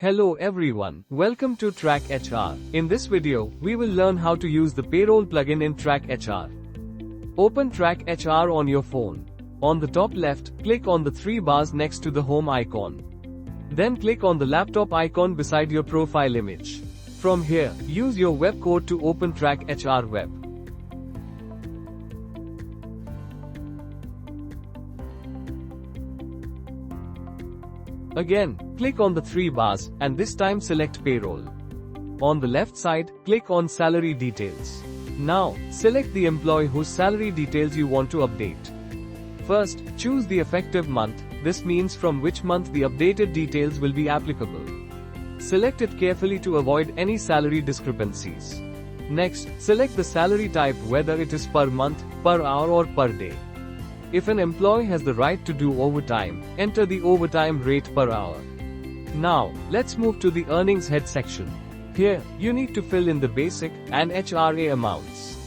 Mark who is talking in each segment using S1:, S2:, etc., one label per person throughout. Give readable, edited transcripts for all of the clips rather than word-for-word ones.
S1: Hello everyone, welcome to TrackHr. In this video, we will learn how to use the payroll plugin in TrackHr. Open TrackHr on your phone. On the top left, click on the three bars next to the home icon. Then click on the laptop icon beside your profile image. From here, use your web code to open TrackHr web. Again, click on the three bars, and this time select Payroll. On the left side, click on Salary Details. Now, select the employee whose salary details you want to update. First, choose the effective month. This means from which month the updated details will be applicable. Select it carefully to avoid any salary discrepancies. Next, select the salary type, whether it is per month, per hour or per day. If an employee has the right to do overtime, enter the overtime rate per hour. Now, let's move to the earnings head section. Here, you need to fill in the basic and HRA amounts.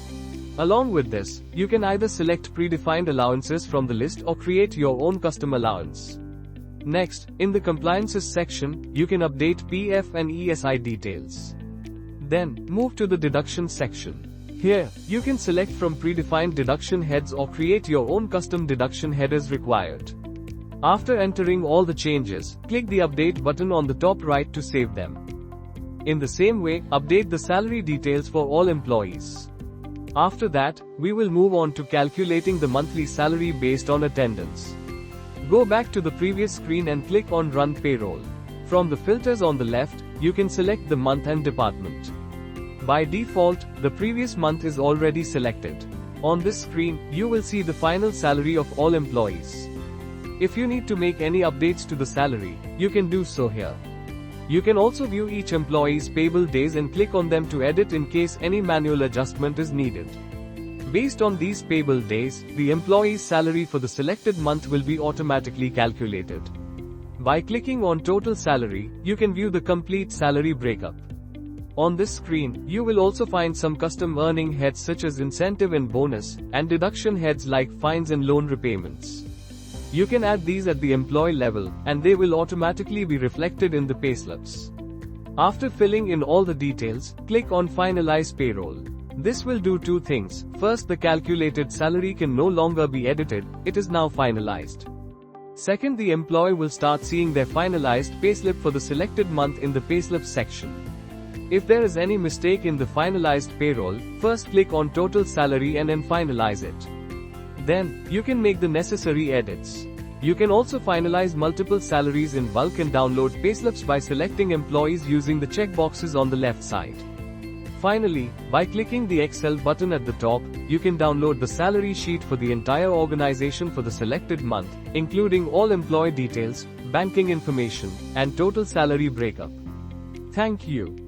S1: Along with this, you can either select predefined allowances from the list or create your own custom allowance. Next, in the compliances section, you can update PF and ESI details. Then, move to the deductions section. Here, you can select from predefined deduction heads or create your own custom deduction head as required. After entering all the changes, click the Update button on the top right to save them. In the same way, update the salary details for all employees. After that, we will move on to calculating the monthly salary based on attendance. Go back to the previous screen and click on Run Payroll. From the filters on the left, you can select the month and department. By default, the previous month is already selected. On this screen, you will see the final salary of all employees. If you need to make any updates to the salary, you can do so here. You can also view each employee's payable days and click on them to edit in case any manual adjustment is needed. Based on these payable days, the employee's salary for the selected month will be automatically calculated. By clicking on Total Salary, you can view the complete salary breakup. On this screen, you will also find some custom earning heads such as incentive and bonus, and deduction heads like fines and loan repayments. You can add these at the employee level, and they will automatically be reflected in the payslips. After filling in all the details, click on Finalize Payroll. This will do two things. First, the calculated salary can no longer be edited, it is now finalized. Second, the employee will start seeing their finalized payslip for the selected month in the payslip section. If there is any mistake in the finalized payroll, first click on Total Salary and then finalize it. Then, you can make the necessary edits. You can also finalize multiple salaries in bulk and download payslips by selecting employees using the checkboxes on the left side. Finally, by clicking the Excel button at the top, you can download the salary sheet for the entire organization for the selected month, including all employee details, banking information, and total salary breakup. Thank you.